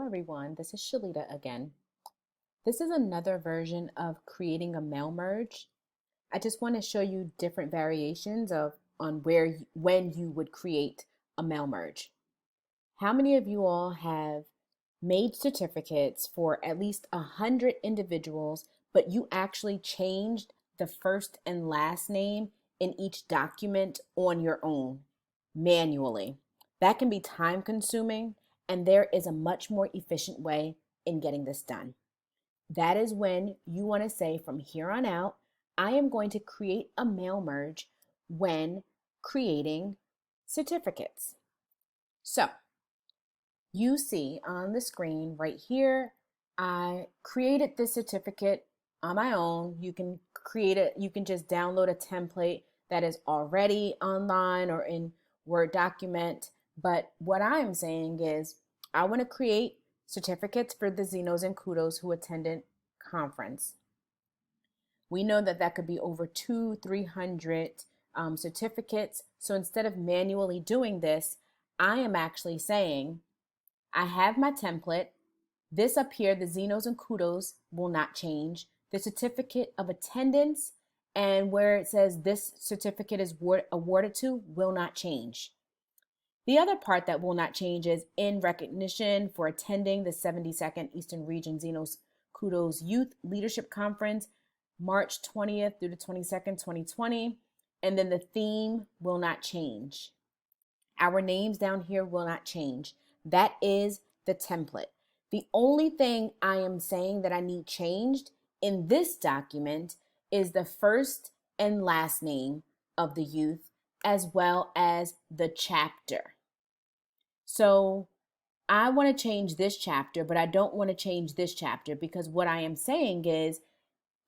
everyone, this is Shalita again. This is another version of creating a mail merge. I just want to show you different variations of on when you would create a mail merge. How many of you all have made certificates for at least 100 individuals, but you actually changed the first and last name in each document on your own manually? That can be time consuming, and there is a much more efficient way in getting this done. That is when you want to say, from here on out, I am going to create a mail merge when creating certificates. So you see on the screen right here, I created this certificate on my own. You can create it, you can just download a template that is already online or in Word document. But what I'm saying is I want to create certificates for the Zenos and Kudos who attended conference. We know that that could be over 300 certificates. So instead of manually doing this, I am actually saying I have my template. This up here, the Zenos and Kudos, will not change. The certificate of attendance and where it says this certificate is awarded to will not change. The other part that will not change is in recognition for attending the 72nd Eastern Region Zenos Kudos Youth Leadership Conference, March 20th through the 22nd, 2020. And then the theme will not change. Our names down here will not change. That is the template. The only thing I am saying that I need changed in this document is the first and last name of the youth, as well as the chapter. So I want to change this chapter, but I don't want to change this chapter, because what I am saying is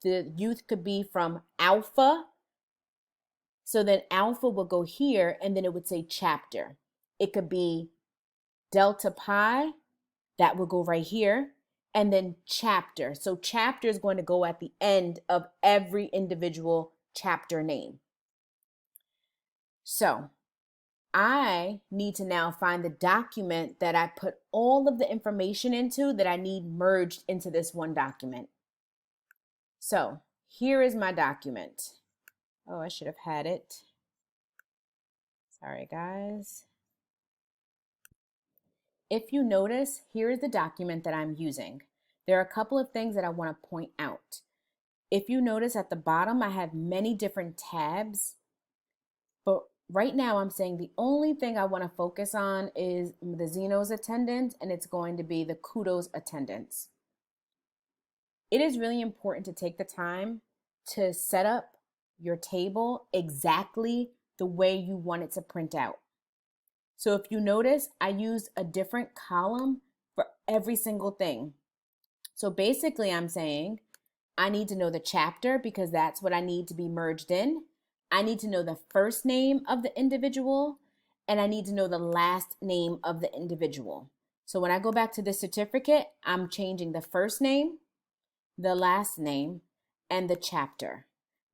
the youth could be from Alpha. So then Alpha will go here, and then it would say chapter. It could be Delta Pi, that will go right here, and then chapter. So chapter is going to go at the end of every individual chapter name. So I need to now find the document that I put all of the information into that I need merged into this one document. So here is my document. Oh, I should have had it. Sorry, guys. If you notice, here is the document that I'm using. There are a couple of things that I want to point out. If you notice at the bottom, I have many different tabs, but right now I'm saying the only thing I want to focus on is the Zenos attendance, and it's going to be the Kudos attendance. It is really important to take the time to set up your table exactly the way you want it to print out. So if you notice, I used a different column for every single thing. So basically I'm saying I need to know the chapter because that's what I need to be merged in. I need to know the first name of the individual, and I need to know the last name of the individual. So when I go back to the certificate, I'm changing the first name, the last name, and the chapter.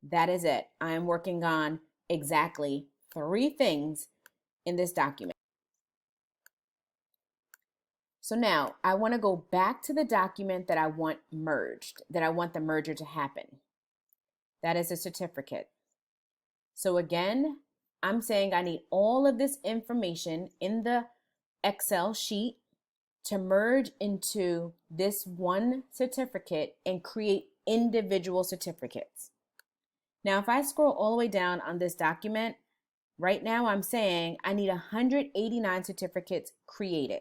That is it. I'm working on exactly 3 things in this document. So now I want to go back to the document that I want merged, that I want the merger to happen. That is a certificate. So again, I'm saying I need all of this information in the Excel sheet to merge into this one certificate and create individual certificates. Now, if I scroll all the way down on this document, right now I'm saying I need 189 certificates created.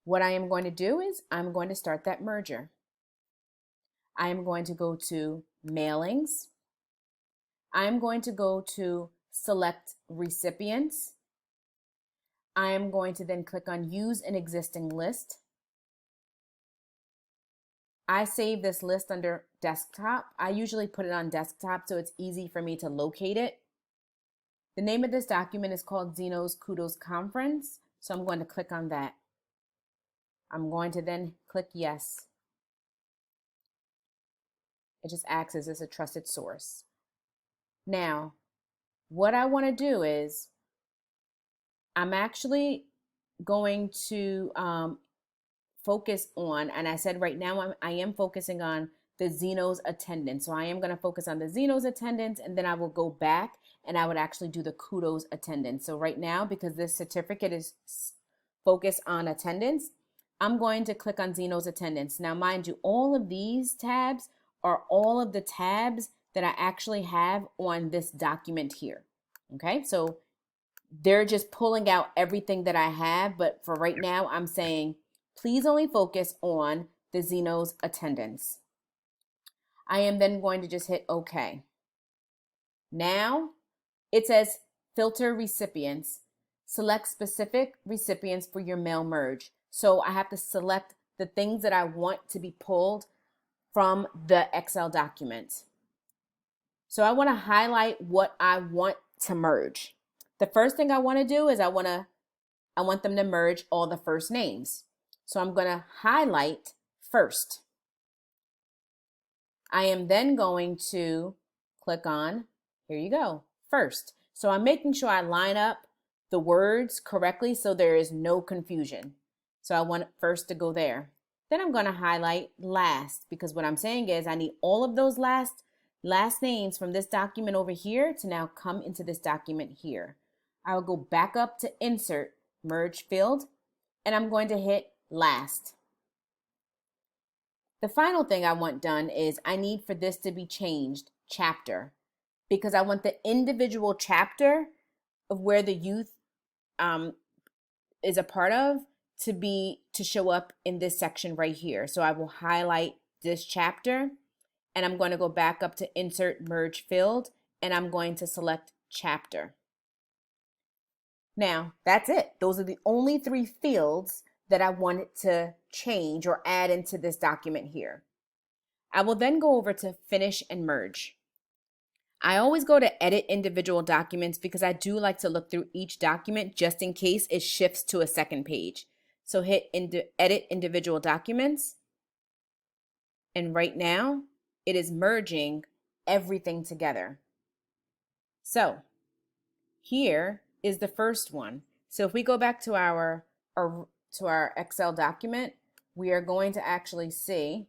What I am going to do is I'm going to start that merger. I am going to go to mailings. I'm going to go to select recipients. I am going to then click on use an existing list. I save this list under desktop. I usually put it on desktop so it's easy for me to locate it. The name of this document is called Zenos Kudos Conference, so I'm going to click on that. I'm going to then click yes. It just acts as a trusted source. Now, what I want to do is I'm actually going to focus on, and I said right now I am focusing on the Zeno's attendance. So I am going to focus on the Zeno's attendance, and then I will go back and I would actually do the kudos attendance. So right now, because this certificate is focused on attendance, I'm going to click on Zeno's attendance. Now, mind you, all of these tabs are all of the tabs that I actually have on this document here. Okay, so they're just pulling out everything that I have, but for right now, I'm saying, please only focus on the Zeno's attendance. I am then going to just hit OK. Now it says filter recipients. Select specific recipients for your mail merge. So I have to select the things that I want to be pulled from the Excel document. So I want to highlight what I want to merge. The first thing I want to do is I want them to merge all the first names. So I'm going to highlight first. I am then going to click on, here you go, first. So I'm making sure I line up the words correctly so there is no confusion. So I want first to go there. Then I'm going to highlight last, because what I'm saying is I need all of those last names from this document over here to now come into this document here. I will go back up to insert, merge field, and I'm going to hit last. The final thing I want done is I need for this to be changed chapter, because I want the individual chapter of where the youth is a part of to show up in this section right here. So I will highlight this chapter, and I'm going to go back up to insert merge field, and I'm going to select chapter. Now that's it. Those are the only 3 fields that I wanted to change or add into this document here. I will then go over to finish and merge. I always go to edit individual documents because I do like to look through each document just in case it shifts to a second page. So hit edit individual documents. And right now it is merging everything together. So here is the first one. So if we go back to our Excel document, we are going to actually see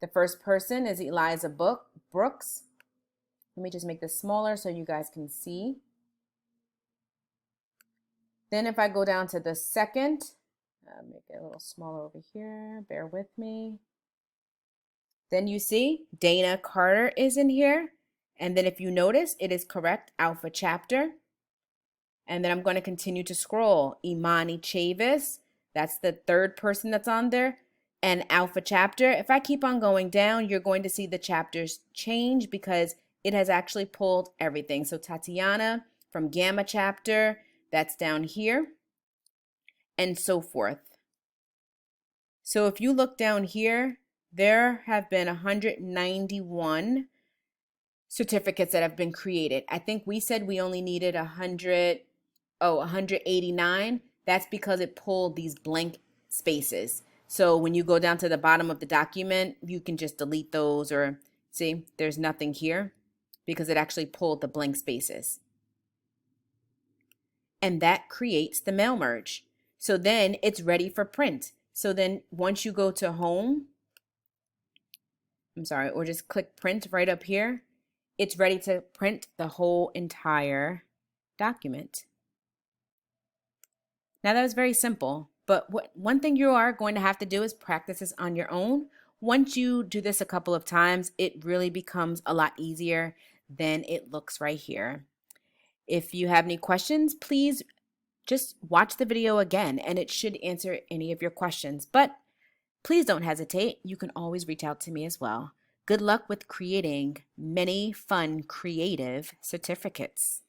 the first person is Eliza Brooks. Let me just make this smaller so you guys can see. Then if I go down to the second, make it a little smaller over here, bear with me. Then you see Dana Carter is in here. And then if you notice, it is correct alpha chapter. And then I'm going to continue to scroll. Imani Chavis, that's the third person that's on there. And alpha chapter. If I keep on going down, you're going to see the chapters change because it has actually pulled everything. So Tatiana from gamma chapter, that's down here, and so forth. So if you look down here, there have been 191 certificates that have been created. I think we said we only needed 189. That's because it pulled these blank spaces. So when you go down to the bottom of the document, you can just delete those, or see, there's nothing here because it actually pulled the blank spaces. And that creates the mail merge. So then it's ready for print. So then once you go to home, or just click print right up here, it's ready to print the whole entire document. Now that was very simple, but one thing you are going to have to do is practice this on your own. Once you do this a couple of times, it really becomes a lot easier than it looks right here. If you have any questions, please just watch the video again and it should answer any of your questions. But please don't hesitate. You can always reach out to me as well. Good luck with creating many fun, creative certificates.